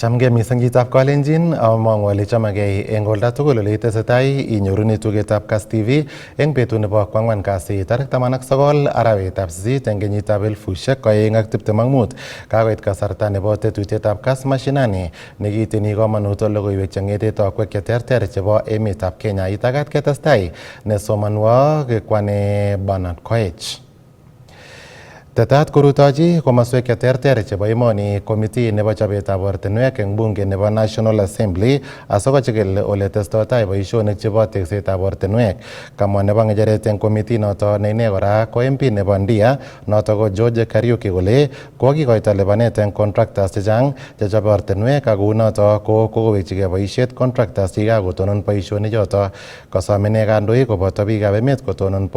Chamge mising chitab Kalenjin amang'u ale chamegei eng olda tugul ole itesetai inyorune tugetab Kass TV eng betut nebo kwang'wan kasi tarik 19 arawetab 8 eng kenyitab 2025. Kakoit kasarta nebo tetutietab Kass Mashinani nekitini komonut logoiwek cheng'ete tokwek cheterter chebo emetab Kenya. Itagat ketestai nesomanwo kekwane Bernard Koech. Tetat korutochi komaswek cheterter chebo emoni komiti nebo chobetab ortinwek eng bunge nebo National Assembly asikochikil ole testotai boisionik chebo teksetab ortinwek. Kamwa nebo ng'echeret eng komiti noto ne ine kora ko MP nebo Ndia noto ko George Kariuki kole kokikoito lipanet eng contractors chechang chechobe ortinwek ak kounoto ko kokowekchigei boisiet contractors chekakotonon boisionichoto. Kosom ine kandoik koboto biikab emet kotonon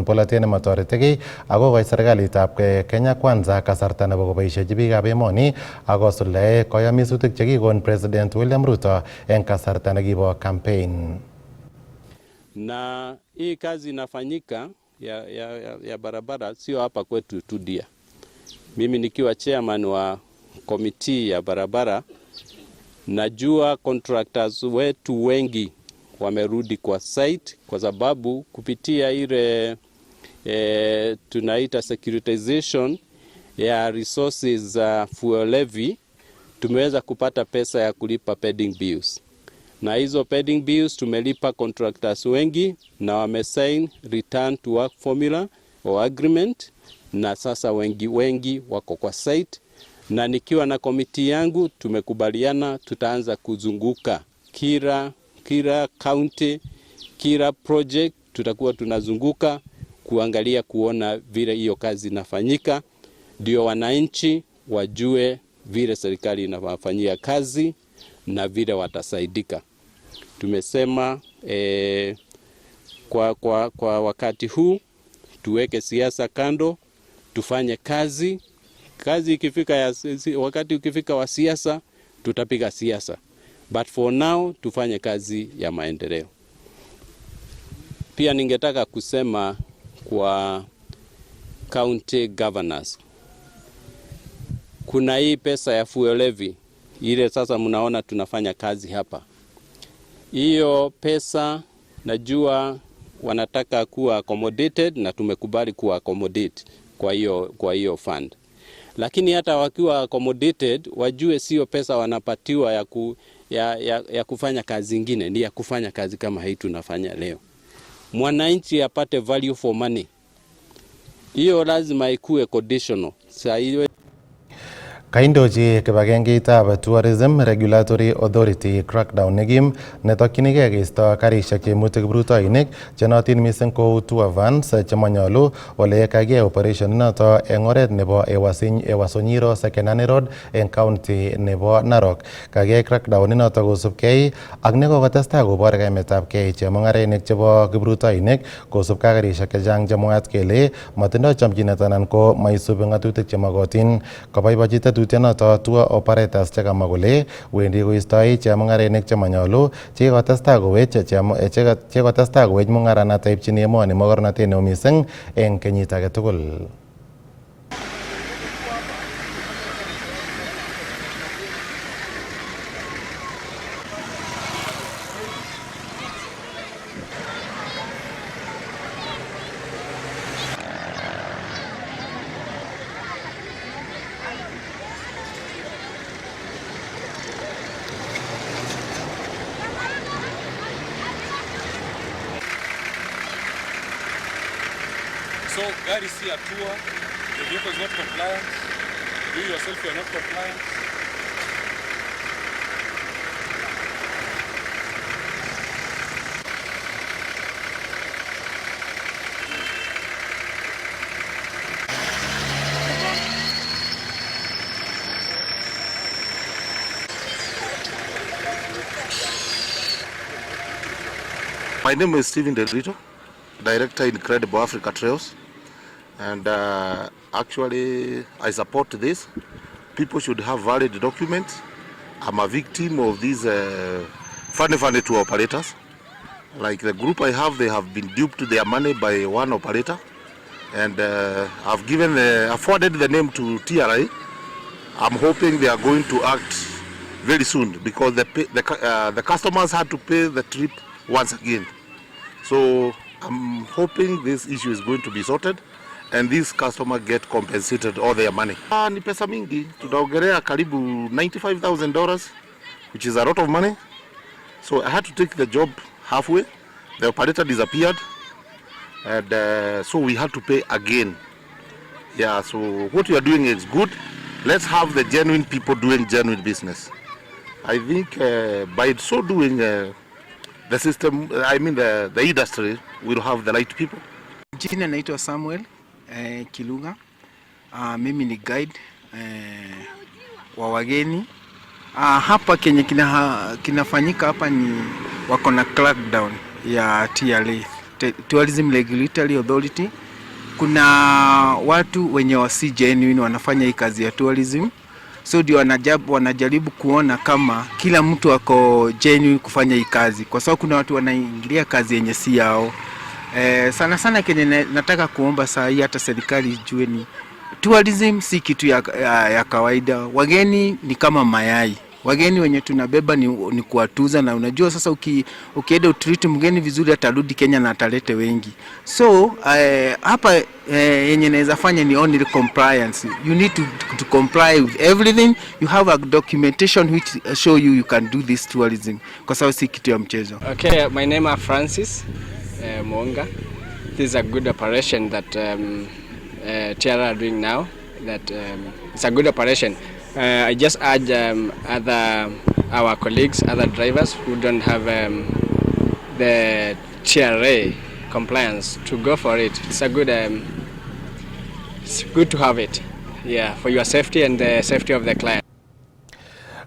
polatet nematoretigei akokoi serikalit Kenya Kwanza kasarta nebo koboisiechi biikab emoni akosuldae kayamisutik chekikon President William Ruto eng kasarta nekibo campaign. Na hii kazi inafanyika ya barabara sio hapa kwetu tu Ndia. Mimi nikiwa chairman wa komiti ya barabara, najua contractors wetu wengi wamerudi kwa site kwa sababu kupitia ile tunaita securitization ya resources fuel levy tumeweza kupata pesa ya kulipa pending bills, na hizo pending bills tumelipa contractors wengi na wamesign return to work formula or agreement, na sasa wengi wako kwa site, na nikiwa na komiti yangu tumekubaliana tutaanza kuzunguka kila county, kila project tutakuwa tunazunguka kuangalia kuona vile hiyo kazi inafanyika, ndio wananchi wajue vile serikali inafanyia kazi na vile watasaidika. Tumesema kwa wakati huu tuweke siasa kando, tufanye kazi ikifika wakati ukifika wa siasa tutapiga siasa, but for now tufanye kazi ya maendeleo. Pia ningetaka kusema kwa county governors, kuna hii pesa ya fuel levy ile sasa mnaona tunafanya kazi hapa. Hiyo pesa najua wanataka kuwa accommodated na tumekubali kuwa accommodate kwa hiyo fund, lakini hata wakiwa accommodated wajue sio pesa wanapatiwa ya kufanya kazi nyingine, ni ya kufanya kazi kama hii tunafanya leo. Mwananchi apate value for money. Hiyo lazima ikuwe conditional. Kaindochi kibagengeitab Tourism Regulatory Authority crackdown nekim netokchinigei keisto karisiek cheimuti kiprutoinik chenotin mising kou tour vans chemanyolu ole kagiyai operation inoto eng oret nebo Ewasonyiro Sekenani Road eng county nebo Narok. Kagiyai crackdown inoto kosubkei ak nekokotestai kobor kaimetabkei chemung'arainik chebo kiprutoinik kosubkei karisiek chechang chemwaat kele matindoi chomchinet anan ko maisubi ng'atutik chemakotin. Koboibochi tetutienoto tour operators chekamwa kole wendi koistoi chemung'arainik chemanyolu chekikotestai kowech mung'aranoto ipchini emoni mogornotet neo mising eng kenyit age tugul. So, gari si hatua, the vehicle is not compliant, you yourself you are not compliant. My name is Stephen Delrito, Director in Credible Africa Trails, and actually I support this. People should have valid documents. I'm a victim of these funny tour operators. Like the group I have, they have been duped to their money by one operator, and I've forwarded the name to TRI. I'm hoping they are going to act very soon because the customers had to pay the trip once again. So I'm hoping this issue is going to be sorted and these customers get compensated all their money. Ni pesa mingi, tunaongelea karibu $95,000, which is a lot of money. So I had to take the job halfway. The operator disappeared, and so we had to pay again. Yeah, so what we are doing is good. Let's have the genuine people doing genuine business. I think by so doing, the system, the industry will have the right people. Jina naitwa Samuel Kiluga. Mimi ni guide wa wageni. Hapa kenye kinafanyika hapa ni wako na crackdown ya TRA, Tourism Regulatory Authority. Kuna watu wenye wasi genuine wanafanya hii kazi ya tourism. So ndio wanajaribu kuona kama kila mtu ako genuine kufanya hii kazi. Kwa sababu kuna watu wanaingilia kazi yenye si yao. Sana sana kenye nataka kuomba saa hii hata serikali ijue ni tourism si kitu ya kawaida. Wageni ni kama mayai. Wageni wenye tunabeba ni kuwatuza, na unajua sasa ukienda utreat mgeni vizuri atarudi Kenya na atalete wengi. So hapa yenye naweza fanya ni only compliance. You need to comply with everything. You have a documentation which show you can do this tourism. Kwa sababu si kitu ya mchezo. Okay, my name is Francis Mwonga. This is a good operation that TRA are doing now. That it's a good operation. I just urge our colleagues, other drivers who don't have the TRA compliance to go for it. It's a good, it's good to have it, yeah, for your safety and the safety of the client.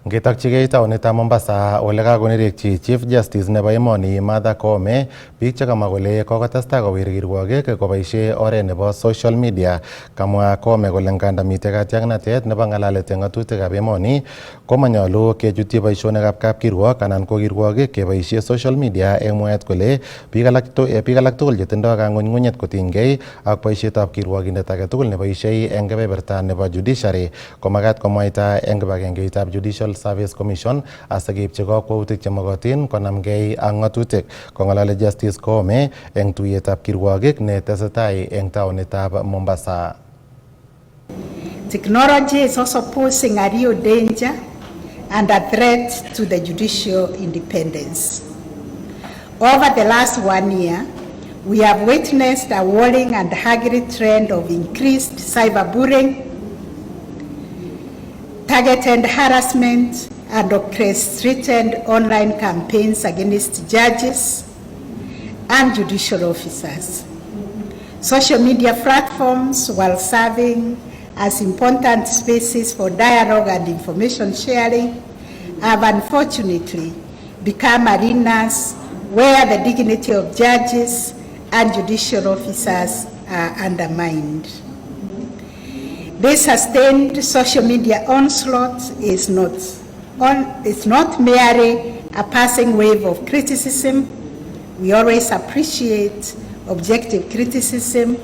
Ngetakchigei taonitab Mombasa ole kakonerekchi Chief Justice nebo emoni Martha Koome biik chekamwa kole kokotestai kowir kirwogik koboisie oret nebo social media. Kamwa Koome kole nganda mitei katiaknatet nebo ng'alalet eng ng'atutikab emoni komanyolu kechutyi boisionikab kapkirwok anan ko kirwogik keboisie social media eng mwaet kole biik alak tugul chetindoi kang'unyng'unyet kotinygei ak boisietab kirwogindet age tugul neboisie eng kebeberta nebo judiciary komagat komwaita eng kibagengeitab Judicial Service Commission asikeipchi kakwautik chemokotin konamgei ak ng'atutik. Kong'alali Justice Koome eng tuiyetab kirwogik netesetai eng taonitab Mombasa. Technology is also posing a real danger and a threat to the judicial independence. Over the last 1 year, we have witnessed a worrying and haggard trend of increased cyberbullying, targeted harassment, and orchestrated online campaigns against judges and judicial officers. Social media platforms, while serving as important spaces for dialogue and information sharing, have unfortunately become arenas where the dignity of judges and judicial officers are undermined. This sustained social media onslaught is not merely a passing wave of criticism. We always appreciate objective criticism,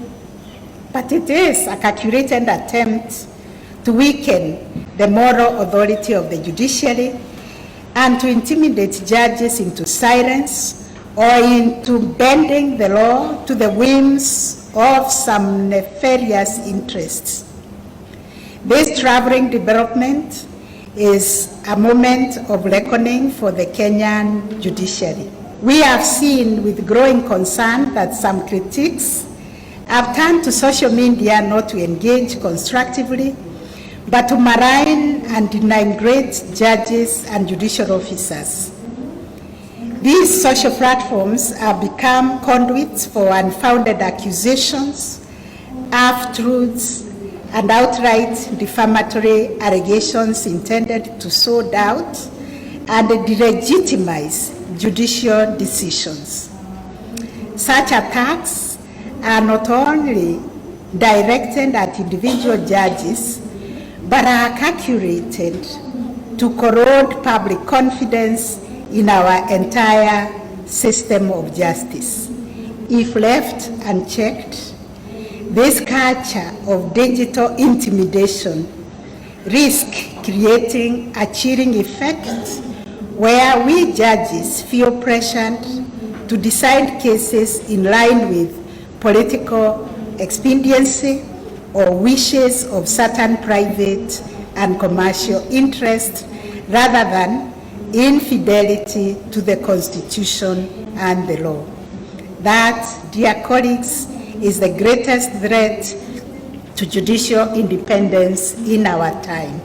but it is a calculated attempt to weaken the moral authority of the judiciary and to intimidate judges into silence or into bending the law to the whims of some nefarious interests. This troubling development is a moment of reckoning for the Kenyan judiciary. We have seen with growing concern that some critics have turned to social media not to engage constructively, but to malign and denigrate judges and judicial officers. These social platforms have become conduits for unfounded accusations, half-truths, and outright defamatory allegations intended to sow doubt and delegitimize judicial decisions. Such attacks are not only directed at individual judges, but are calculated to corrode public confidence in our entire system of justice. If left unchecked, this culture of digital intimidation risks creating a chilling effect where we judges feel pressured to decide cases in line with political expediency or wishes of certain private and commercial interests rather than infidelity to the Constitution and the law. That, dear colleagues, is the greatest threat to judicial independence in our time.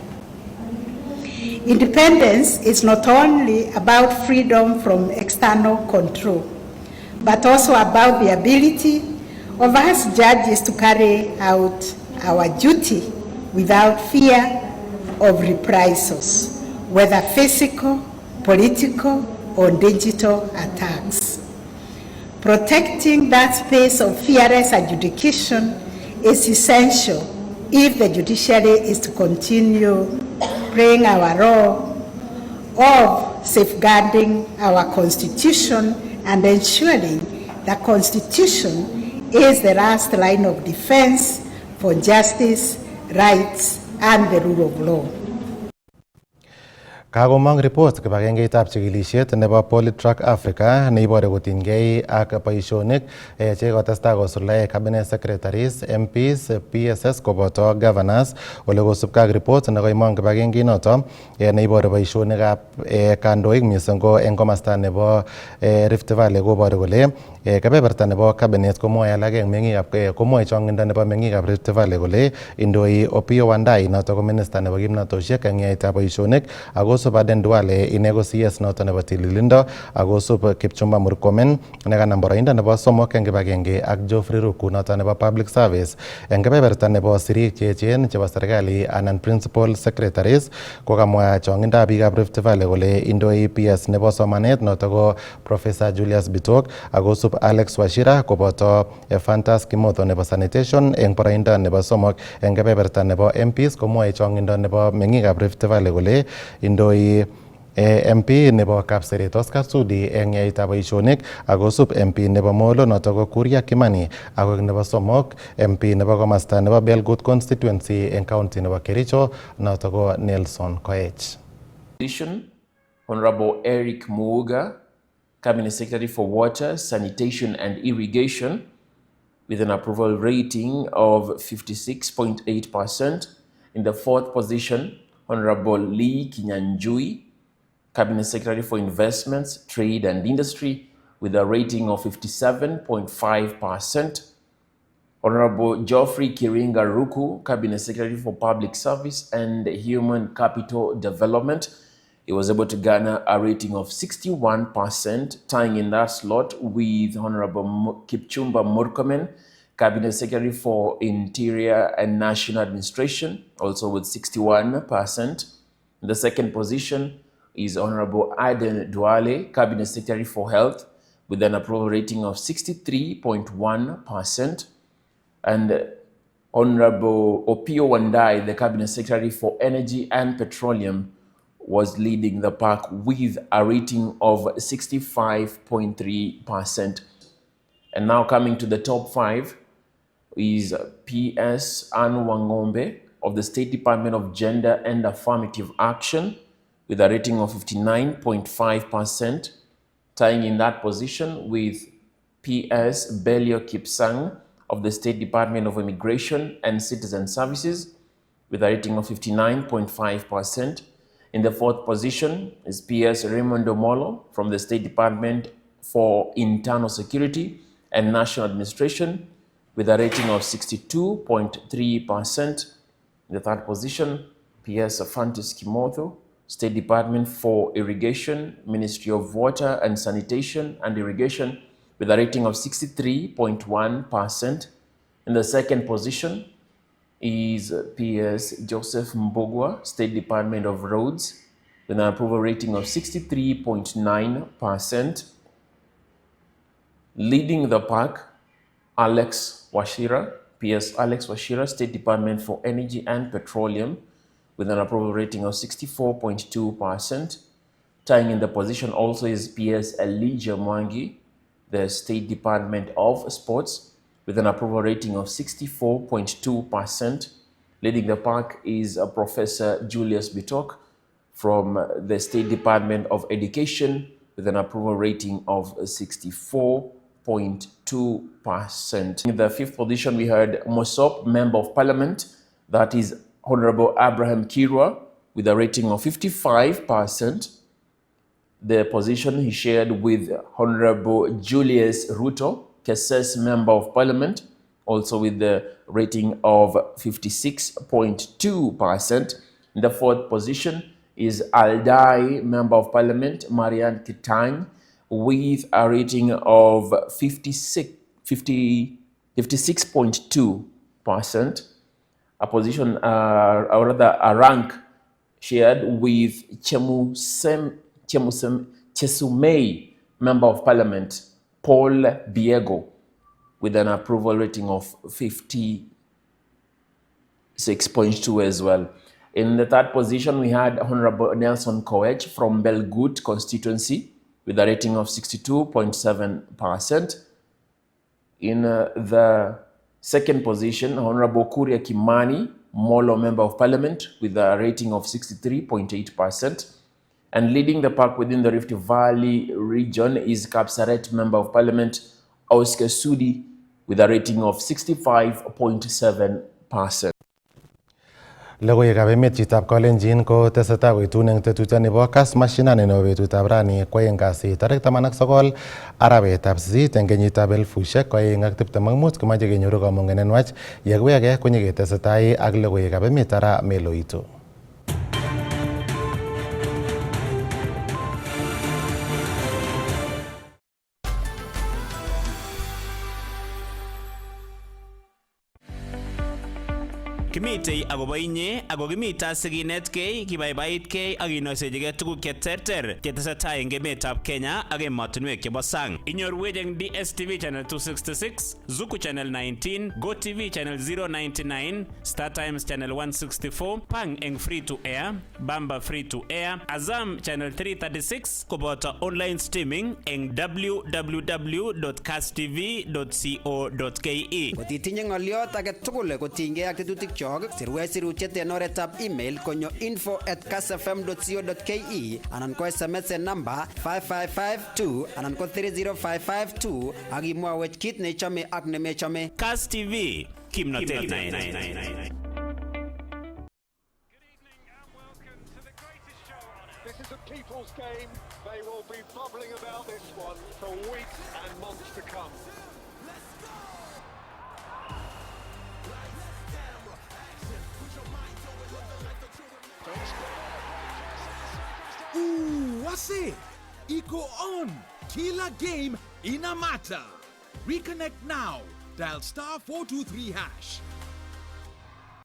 Independence is not only about freedom from external control, but also about the ability of us judges to carry out our duty without fear of reprisals, whether physical, political, or digital attacks. Protecting that space of fearless adjudication is essential if the judiciary is to continue playing our role of safeguarding our Constitution and ensuring the Constitution is the last line of defense for justice, rights, and the rule of law. Kagomong report kibagengeitab chikilisiet nebo Polytrack Africa neiboru kotinygei ak boisionik chekotestai kosuldae cabinet secretaries, MPs, PSS koboto governors ole kosubkei ak report nekoimong kibagengeinoto neiboru boisionikab kandoik mising ko eng komasta nebo Rift Valley koboru kole kebeberta nebo cabinet komwoe alak eng meng'ikab komwoe chong'indo nebo meng'ikab Rift Valley kole indoi Opiyo Wandayi noto ko minister nebo kimnatosiek eng yaetab boisionik akosub Aden Duale ine ko CS noto nebo tililindo akosub Kipchumba Murkomen nekanam boroindo nebo somok eng kibagenge ak Geoffrey Ruku noto nebo public service eng kebeberta nebo sirik cheechen chebo serikali anan principal secretaries kokamwa chong'indab biikab Rift Valley kole indoi PS nebo somanet noto ko Professor Julius Bitok akosub Alex Wachira koboto Fantas Kimotho nebo sanitation eng boroindo nebo somok eng kebeberta nebo MPs komwoe chong'indo nebo meng'ikab Rift Valley kole indoi MP nebo Kapseret Oscar Sudi eng yaetab boisionik akosub MP nebo Molo noto ko Kuria Kimani ako nebo somok MP nebo komasta nebo Belgut constituency eng county nebo Kericho noto ko Nelson Koech. Honorable Eric Muuga, Cabinet Secretary for Water, Sanitation and Irrigation, with an approval rating of 56.8%. In the fourth position, Honorable Lee Kinyanjui, Cabinet Secretary for Investments, Trade and Industry, with a rating of 57.5%. Honorable Geoffrey Kiringa Ruku, Cabinet Secretary for Public Service and Human Capital Development. He was able to garner a rating of 61%, tying in that slot with Honorable Kipchumba Murkomen, Cabinet Secretary for Interior and National Administration, also with 61%. In the second position is Honorable Aden Duale, Cabinet Secretary for Health, with an approval rating of 63.1%. And Honorable Opiyo Wandayi, the Cabinet Secretary for Energy and Petroleum, was leading the pack with a rating of 65.3%. And now coming to the top five is PS Anu Wangombe of the State Department of Gender and Affirmative Action with a rating of 59.5%, tying in that position with PS Belio Kipsang of the State Department of Immigration and Citizen Services with a rating of 59.5%. In the fourth position is PS Raymond Omolo from the State Department for Internal Security and National Administration with a rating of 62.3%. In the third position, PS Fantas Kimotho, State Department for Irrigation, Ministry of Water and Sanitation and Irrigation with a rating of 63.1%. In the second position is PS Joseph Mbogwa, State Department of Roads, with an approval rating of 63.9%. Leading the pack, Alex Wachira, PS Alex Wachira, State Department for Energy and Petroleum, with an approval rating of 64.2%. Tying in the position also is PS Elijah Mwangi, the State Department of Sports, with an approval rating of 64.2%. Leading the pack is Professor Julius Bitok from the State Department of Education with an approval rating of 64.2%. In the fifth position, we heard Mosop, Member of Parliament, that is Honorable Abraham Kirwa, with a rating of 55%. The position he shared with Honorable Julius Ruto, Kassas Member of Parliament, also with the rating of 56.2%. In the fourth position is Aldai, Member of Parliament, Marianne Kitang, with a rating of 56.2%. A position, or rather a rank shared with Chesumei, Member of Parliament, Paul Biego, with an approval rating of 56.2 as well. In the third position, we had Honorable Nelson Koech from Belgut constituency with a rating of 62.7%. In the second position, Honorable Kuria Kimani, Molo Member of Parliament, with a rating of 63.8%. And leading the pack within the Rift Valley region is Kapsaret Member of Parliament, Oscar Sudi, with a rating of 65.7%. Logoiwekab emet chitab Kalenjin ko tesetai koitu eng tetutiet nebo Kass Mashinani nebo betutab rani kwoeng kasit tarik 19 arawetab 8 eng kenyitab 2025 komache kenyoru kamung'et nenwach yekiwege konyiketesetai ak logoiwekab emet ara meloitu. Kimitei akobo inye ako kimita sikinetkei kibaibaitkei ak kinoisechigei tuguk cheterter chetesetai eng emetab Kenya ak emotinwek chebo sang. Inyorwech eng DSTV channel 266, Zuku channel 19, GoTV channel 099, Star Times channel 164, Pang eng free to air, Bamba free to air, Azam channel 336 koboto online streaming eng www.kasstv.co.ke. Kotitinye ng'oliot age tugul kotinygei ak tetutik chok, sirwech sirutiet en oretab email konyo info@kassfm.co.ke anan ko SMS en number 55552 anan ko 30552 ak imwawech kit nechome ak nemechome. Kass TV, kimnotet nae. Good evening and welcome to the greatest show on earth. This is a people's game. They will be bubbling about this one for weeks and months to come. What's it? Eco on! Killer game in a matter. Reconnect now. Dial *423#.